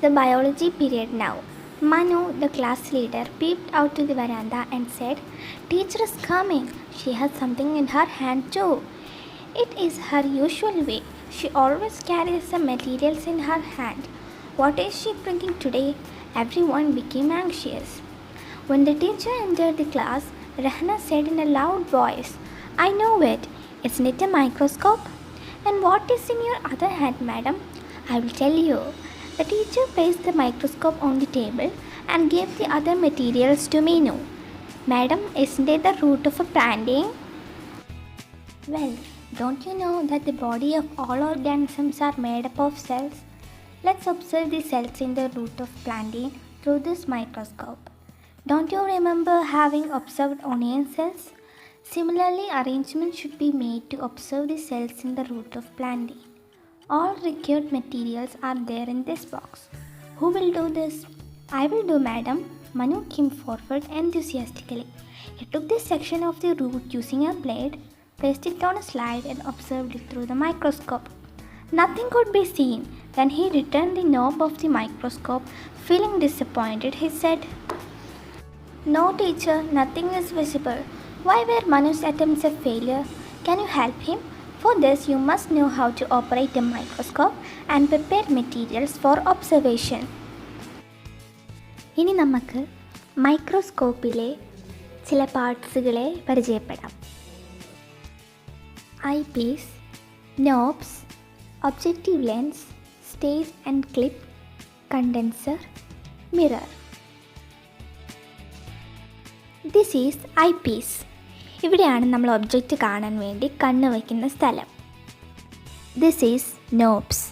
the biology period now. Manu, the class leader, peeped out to the veranda and said, "Teacher is coming. She has something in her hand too." It is her usual way. She always carries some materials in her hand. What is she bringing today? Everyone became anxious. When the teacher entered the class, Rahna said in a loud voice, "I know it. Isn't it a microscope?" "And what is in your other hand, madam?" "I will tell you." The teacher placed the microscope on the table and gave the other materials to Meenu. "Madam, isn't it the root of a plantain?" "Well, don't you know that the body of all organisms are made up of cells? Let's observe the cells in the root of plantain through this microscope. Don't you remember having observed onion cells? Similarly, arrangements should be made to observe the cells in the root of plantain. All required materials are there in this box. Who will do this?" "I will do, madam." Manu came forward enthusiastically. He took this section of the root using a blade, placed it on a slide and observed it through the microscope. Nothing could be seen. Then he returned the knob of the microscope. Feeling disappointed, he said, "No, teacher, nothing is visible. Why were Manu's attempts a failure? Can you help him? For this, you must know how to operate a microscope and prepare materials for observation." ഇനി നമുക്ക് മൈക്രോസ്കോപ്പിലെ ചില പാർട്സുകളെ പരിചയപ്പെടാം. Eye piece, knobs, objective lens, stage and clip, condenser, mirror. This is eye piece. ഇവിടെയാണ് നമ്മൾ object കാണാൻ വേണ്ടി കണ്ണ് വയ്ക്കുന്ന സ്ഥലം. This is knobs.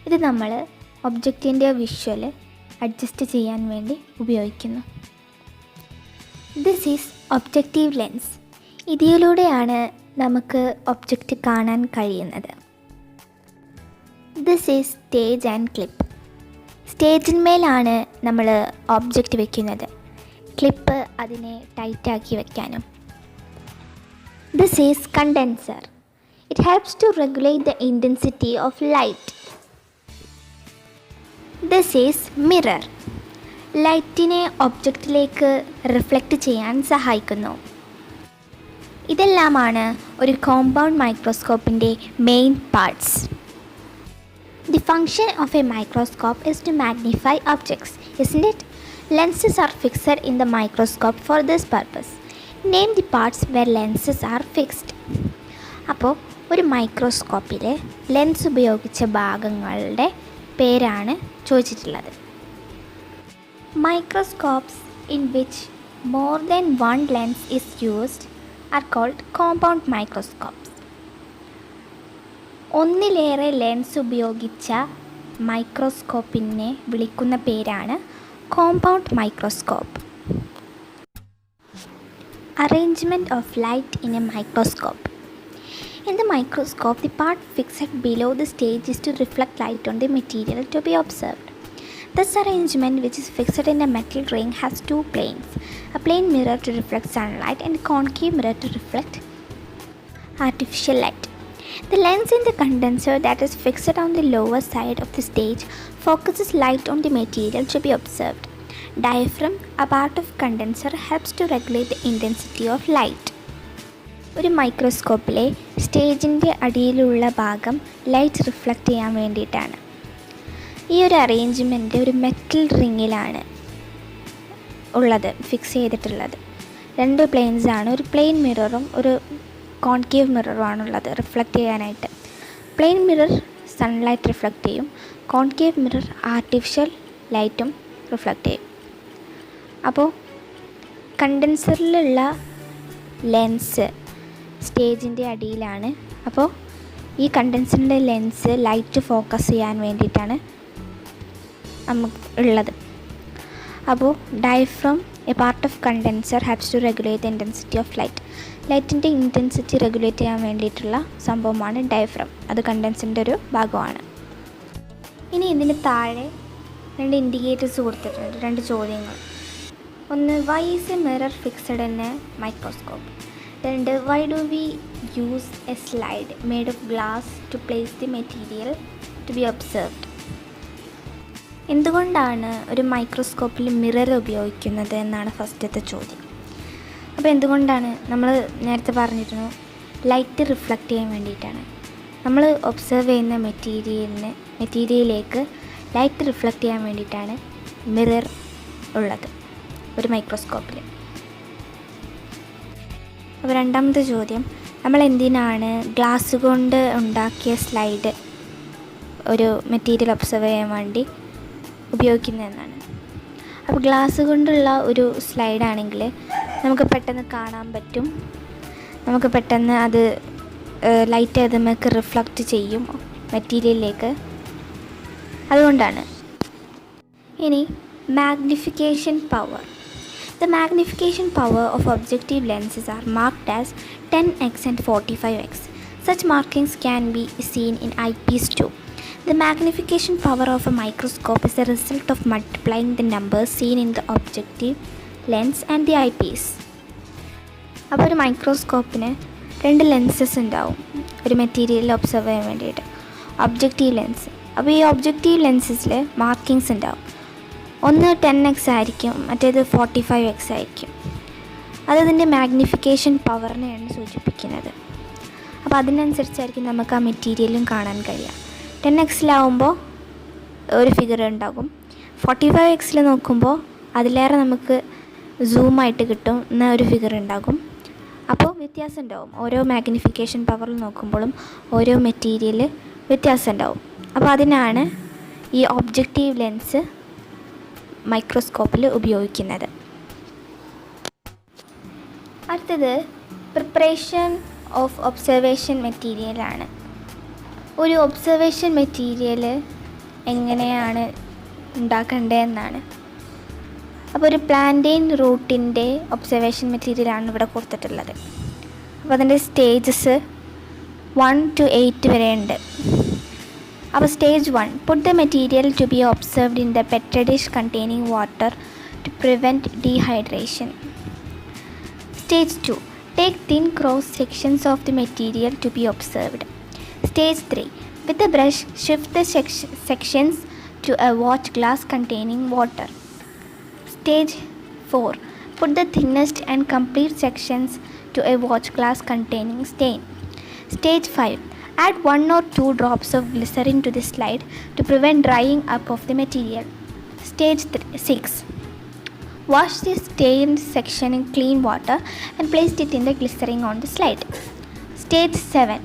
ഇത് നമ്മൾ ഒബ്ജക്റ്റിൻ്റെ വിഷ്വൽ അഡ്ജസ്റ്റ് ചെയ്യാൻ വേണ്ടി ഉപയോഗിക്കുന്നു. This is objective lens. ഇതിലൂടെയാണ് നമുക്ക് ഒബ്ജക്റ്റ് കാണാൻ കഴിയുന്നത്. This is stage and clip. സ്റ്റേജിന്മേലാണ് നമ്മൾ ഒബ്ജക്റ്റ് വയ്ക്കുന്നത്. ക്ലിപ്പ് അതിനെ ടൈറ്റാക്കി വയ്ക്കാനും. This is condenser. It helps to regulate the intensity of light. This is mirror. ലൈറ്റിനെ ഒബ്ജക്റ്റിലേക്ക് റിഫ്ലക്റ്റ് ചെയ്യാൻ സഹായിക്കുന്നു. ഇതെല്ലാമാണ് ഒരു കോമ്പൗണ്ട് മൈക്രോസ്കോപ്പിൻ്റെ main parts. The function of a microscope is to magnify objects, isn't it? Lenses are fixed in the microscope for this purpose. Name the parts where lenses are fixed. അപ്പോൾ ഒരു മൈക്രോസ്കോപ്പിൽ lens ഉപയോഗിച്ച ഭാഗങ്ങളുടെ പേരാണ് ചോദിച്ചിട്ടുള്ളത്. Microscopes in which more than one lens is used are called compound microscopes. ഒന്നിലേറെ lens ഉപയോഗിച്ച മൈക്രോസ്കോപ്പിനെ വിളിക്കുന്ന പേരാണ് compound microscope. Arrangement of light in a microscope. In the microscope, the part fixed below the stage is to reflect light on the material to be observed. This arrangement, which is fixed in a metal ring, has two planes: a plane mirror to reflect sunlight and a concave mirror to reflect artificial light. The lens in the condenser that is fixed on the lower side of the stage focuses light on the material to be observed. Diaphragm, a part of condenser, helps to regulate the intensity of light. ഒരു മൈക്രോസ്കോപ്പിലെ സ്റ്റേജിൻ്റെ അടിയിലുള്ള ഭാഗം light reflect ചെയ്യാൻ വേണ്ടിയിട്ടാണ്. ഈ ഒരു arrangement ഒരു metal റിങ്ങിലാണ് ഉള്ളത്, fix ചെയ്തിട്ടുള്ളത്. രണ്ട് പ്ലെയിൻസാണ്, ഒരു പ്ലെയിൻ മിററും ഒരു കോൺകേവ് മിററുമാണുള്ളത് റിഫ്ലക്റ്റ് ചെയ്യാനായിട്ട്. പ്ലെയിൻ മിറർ സൺലൈറ്റ് റിഫ്ലക്റ്റ് ചെയ്യും, കോൺകേവ് മിറർ ആർട്ടിഫിഷ്യൽ ലൈറ്റും റിഫ്ലക്റ്റ് ചെയ്യും. അപ്പോൾ കണ്ടൻസറിലുള്ള ലെൻസ് സ്റ്റേജിൻ്റെ അടിയിലാണ്. അപ്പോൾ ഈ കണ്ടൻസറിൻ്റെ ലെൻസ് ലൈറ്റ് ഫോക്കസ് ചെയ്യാൻ വേണ്ടിയിട്ടാണ് നമുക്ക് ഉള്ളത്. അപ്പോൾ diaphragm a part of condenser has to regulate the intensity of light. ലൈറ്റിൻ്റെ ഇൻറ്റൻസിറ്റി റെഗുലേറ്റ് ചെയ്യാൻ വേണ്ടിയിട്ടുള്ള സംഭവമാണ് ഡയഫ്രം. അത് കണ്ടൻസറിൻ്റെ ഒരു ഭാഗമാണ്. ഇനി ഇതിന് താഴെ രണ്ട് ഇൻഡിക്കേറ്റേഴ്സ് കൊടുത്തിട്ടുണ്ട്, രണ്ട് ചോദ്യങ്ങൾ. ഒന്ന്, why is a mirror fixed in a microscope? രണ്ട്, why do we use a slide made of glass to place the material to be observed? എന്തുകൊണ്ടാണ് ഒരു മൈക്രോസ്കോപ്പിൽ മിറർ ഉപയോഗിക്കുന്നത് എന്നാണ് ഫസ്റ്റത്തെ ചോദ്യം. അപ്പോൾ എന്തുകൊണ്ടാണ്? നമ്മൾ നേരത്തെ പറഞ്ഞിരുന്നു, ലൈറ്റ് റിഫ്ലക്റ്റ് ചെയ്യാൻ വേണ്ടിയിട്ടാണ്. നമ്മൾ ഒബ്സർവ് ചെയ്യുന്ന മെറ്റീരിയലിലേക്ക് ലൈറ്റ് റിഫ്ലക്റ്റ് ചെയ്യാൻ വേണ്ടിയിട്ടാണ് മിറർ ഉള്ളത് ഒരു മൈക്രോസ്കോപ്പിൽ. അപ്പോൾ രണ്ടാമത്തെ ചോദ്യം, നമ്മൾ എന്തിനാണ് ഗ്ലാസ് കൊണ്ട് ഉണ്ടാക്കിയ സ്ലൈഡ് ഒരു മെറ്റീരിയൽ ഒബ്സർവ് ചെയ്യാൻ വേണ്ടി ഉപയോഗിക്കുന്നതെന്നാണ്. അപ്പോൾ ഗ്ലാസ് കൊണ്ടുള്ള ഒരു സ്ലൈഡാണെങ്കിൽ നമുക്ക് പെട്ടെന്ന് കാണാൻ പറ്റും, നമുക്ക് പെട്ടെന്ന് അത് ലൈറ്റ് നമുക്ക് റിഫ്ലക്റ്റ് ചെയ്യും മെറ്റീരിയലിലേക്ക്, അതുകൊണ്ടാണ്. ഇനി magnification power. The magnification power of objective lenses are marked as 10x and 45x. Such markings can be seen in eyepiece too. The magnification power of a microscope is the result of multiplying the numbers seen in the objective lens and the eyepiece. അപ്പോൾ ഒരു മൈക്രോസ്കോപ്പിന് 2 lenses ഉണ്ടാവും ഒരു material observe ചെയ്യാൻ വേണ്ടിയിട്ട്. Objective lens. അപ്പോൾ ഈ objective ലെൻസസിൽ markings ഉണ്ടാവും. ഒന്ന് 10x ആയിരിക്കും, മറ്റേത് 45x ആയിരിക്കും. അതതിൻ്റെ മാഗ്നിഫിക്കേഷൻ പവറിനെയാണ് സൂചിപ്പിക്കുന്നത്. അപ്പോൾ അതിനനുസരിച്ചായിരിക്കും നമുക്ക് ആ മെറ്റീരിയലും കാണാൻ കഴിയുക. 10xലാവുമ്പോൾ ഒരു ഫിഗർ ഉണ്ടാകും, 45xൽ നോക്കുമ്പോൾ അതിലേറെ നമുക്ക് സൂമായിട്ട് കിട്ടും എന്ന ഒരു ഫിഗർ ഉണ്ടാകും. അപ്പോൾ വ്യത്യാസം ഉണ്ടാവും. ഓരോ മാഗ്നിഫിക്കേഷൻ പവറിൽ നോക്കുമ്പോഴും ഓരോ മെറ്റീരിയൽ വ്യത്യാസം ഉണ്ടാവും. അപ്പോൾ അതിനാണ് ഈ ഒബ്ജക്റ്റീവ് ലെൻസ് മൈക്രോസ്കോപ്പിൽ ഉപയോഗിക്കുന്നത്. അടുത്തത് പ്രിപ്പറേഷൻ ഓഫ് ഒബ്സർവേഷൻ മെറ്റീരിയലാണ്. ഒരു ഒബ്സർവേഷൻ മെറ്റീരിയൽ എങ്ങനെയാണ് ഉണ്ടാക്കേണ്ടതെന്നാണ്. അപ്പോൾ ഒരു പ്ലാന്റെയിൻ റൂട്ടിൻ്റെ ഒബ്സർവേഷൻ മെറ്റീരിയലാണ് ഇവിടെ കൊടുത്തിട്ടുള്ളത്. അപ്പോൾ അതിൻ്റെ സ്റ്റേജസ് 1 to 8 വരെ ഉണ്ട്. അപ്പോൾ stage 1, put the material to be observed in the petri dish containing water to prevent dehydration. Stage 2, take thin cross sections of the material to be observed. Stage 3, with the brush shift the sections to a watch glass containing water. Stage 4, put the thinnest and complete sections to a watch glass containing stain. Stage 5, add 1 or 2 drops of glycerin to the slide to prevent drying up of the material. Stage 6, wash the stained section in clean water and place it in the glycerin on the slide. Stage 7,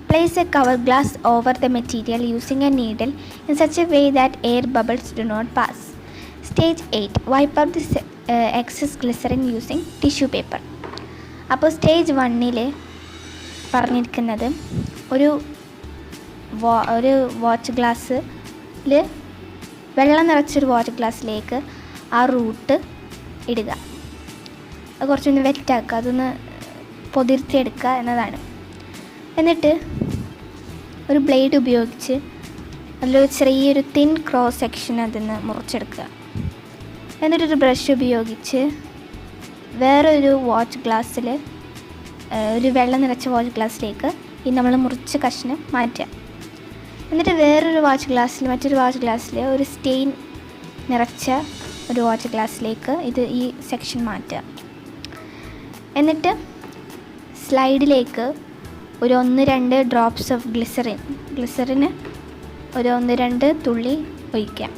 place a cover glass over the material using a needle in such a way that air bubbles do not pass. Stage 8, wipe up the excess glycerin using tissue paper. അപ്പോൾ stage 1ൽ പറഞ്ഞിരിക്കുന്നത് ഒരു watch ഗ്ലാസ്സിൽ വെള്ളം നിറച്ചൊരു watch ഗ്ലാസ്സിലേക്ക് ആ root ഇടുക, അത് കുറച്ചൊന്ന് വെറ്റാക്കുക, അതൊന്ന് പൊതിർത്തിയെടുക്കുക എന്നതാണ്. എന്നിട്ട് ഒരു ബ്ലേഡ് ഉപയോഗിച്ച് അതിലൊരു ചെറിയൊരു തിൻ ക്രോസ് സെക്ഷൻ അതിൽ നിന്ന് മുറിച്ചെടുക്കുക. എന്നിട്ടൊരു ബ്രഷ് ഉപയോഗിച്ച് വേറൊരു വാച്ച് ഗ്ലാസ്സിൽ ഒരു വെള്ളം നിറച്ച വാച്ച് ഗ്ലാസ്സിലേക്ക് ഈ നമ്മൾ മുറിച്ച കഷ്ണം മാറ്റുക. എന്നിട്ട് വേറൊരു മറ്റൊരു വാച്ച് ഗ്ലാസ്സിൽ ഒരു സ്റ്റെയിൻ നിറച്ച ഒരു വാച്ച് ഗ്ലാസ്സിലേക്ക് ഈ സെക്ഷൻ മാറ്റുക. എന്നിട്ട് സ്ലൈഡിലേക്ക് ഒരു 1-2 ഡ്രോപ്സ് ഓഫ് ഗ്ലിസറിന് ഒരു 1-2 തുള്ളി ഒഴിക്കുക.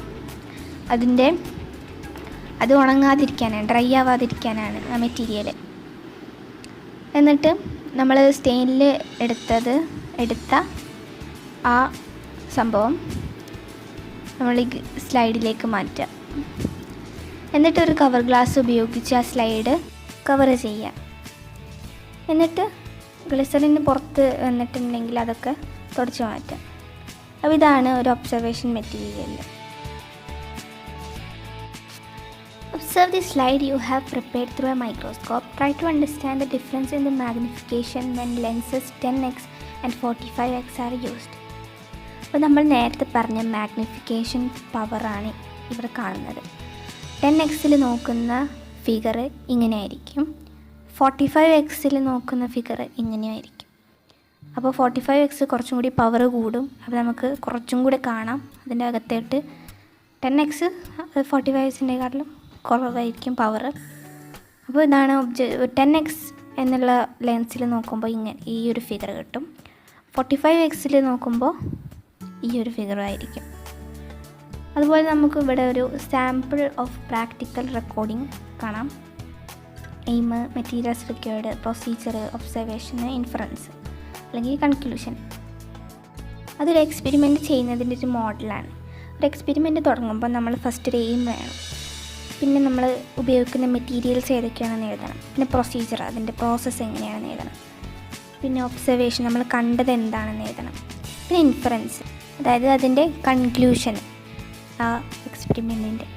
അത് ഉണങ്ങാതിരിക്കാനാണ്, ഡ്രൈ ആവാതിരിക്കാനാണ് ആ മെറ്റീരിയൽ. എന്നിട്ട് നമ്മൾ സ്റ്റെയിനിൽ എടുത്ത ആ സംഭവം നമ്മൾ ഈ സ്ലൈഡിലേക്ക് മാറ്റുക. എന്നിട്ടൊരു കവർ ഗ്ലാസ് ഉപയോഗിച്ച് ആ സ്ലൈഡ് കവർ ചെയ്യുക. എന്നിട്ട് ഗ്ലിസറിന് പുറത്ത് വന്നിട്ടുണ്ടെങ്കിൽ അതൊക്കെ തുടച്ച് മാറ്റുക. അപ്പോൾ ഇതാണ് ഒരു observation material. Observe the slide you have prepared through a microscope. Try to understand the difference in the magnification when lenses 10x and 45x are used. അപ്പോൾ നമ്മൾ നേരത്തെ പറഞ്ഞ മാഗ്നിഫിക്കേഷൻ പവറാണ് ഇവിടെ കാണുന്നത്. 10xൽ നോക്കുന്ന ഫിഗർ ഇങ്ങനെയായിരിക്കും, 45xൽ നോക്കുന്ന ഫിഗർ ഇങ്ങനെയായിരിക്കും. അപ്പോൾ 45x കുറച്ചും കൂടി പവർ കൂടും. അപ്പോൾ നമുക്ക് കുറച്ചും കൂടി കാണാം, അതിൻ്റെ അകത്തോട്ട് 10x 45xൻ്റെക്കാട്ടിലും കുറവായിരിക്കും പവർ. അപ്പോൾ ഇതാണ് 10x എന്നുള്ള ലെൻസിൽ നോക്കുമ്പോൾ ഈ ഒരു ഫിഗർ കിട്ടും. 45x നോക്കുമ്പോൾ ഈ ഒരു ഫിഗർ ആയിരിക്കും. അതുപോലെ നമുക്ക് ഇവിടെ ഒരു സാമ്പിൾ ഓഫ് പ്രാക്ടിക്കൽ റെക്കോർഡിംഗ് കാണാം. Aim, materials required, procedure, observation, inference അല്ലെങ്കിൽ കൺക്ലൂഷൻ. അതൊരു എക്സ്പെരിമെൻറ്റ് ചെയ്യുന്നതിൻ്റെ ഒരു മോഡലാണ്. ഒരു എക്സ്പെരിമെൻറ്റ് തുടങ്ങുമ്പോൾ നമ്മൾ ഫസ്റ്റ് ഒരു എയിം വേണം, പിന്നെ നമ്മൾ ഉപയോഗിക്കുന്ന മെറ്റീരിയൽസ് ഏതൊക്കെയാണെന്ന് എഴുതണം, പിന്നെ പ്രൊസീജിയർ അതിൻ്റെ പ്രോസസ്സ് എങ്ങനെയാണെന്ന് എഴുതണം, പിന്നെ ഒബ്സർവേഷൻ നമ്മൾ കണ്ടത് എന്താണെന്ന് എഴുതണം, പിന്നെ ഇൻഫറൻസ് അതായത് അതിൻ്റെ കൺക്ലൂഷൻ ആ എക്സ്പെരിമെൻറ്റിൻ്റെ.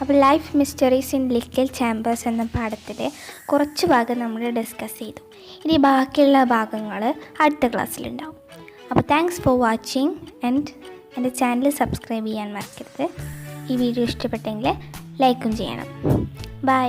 അപ്പോൾ life mysteries in liquid chambers എന്ന പാഠത്തിലെ കുറച്ച് ഭാഗം നമ്മൾ ഡിസ്കസ് ചെയ്തു. ഇനി ബാക്കിയുള്ള ഭാഗങ്ങൾ അടുത്ത ക്ലാസ്സിലുണ്ടാവും. അപ്പോൾ താങ്ക്സ് ഫോർ വാച്ചിങ് ആൻഡ് എൻ്റെ ചാനൽ സബ്സ്ക്രൈബ് ചെയ്യാൻ മറക്കരുത്. ഈ വീഡിയോ ഇഷ്ടപ്പെട്ടെങ്കിൽ ലൈക്കും ചെയ്യണം. ബൈ.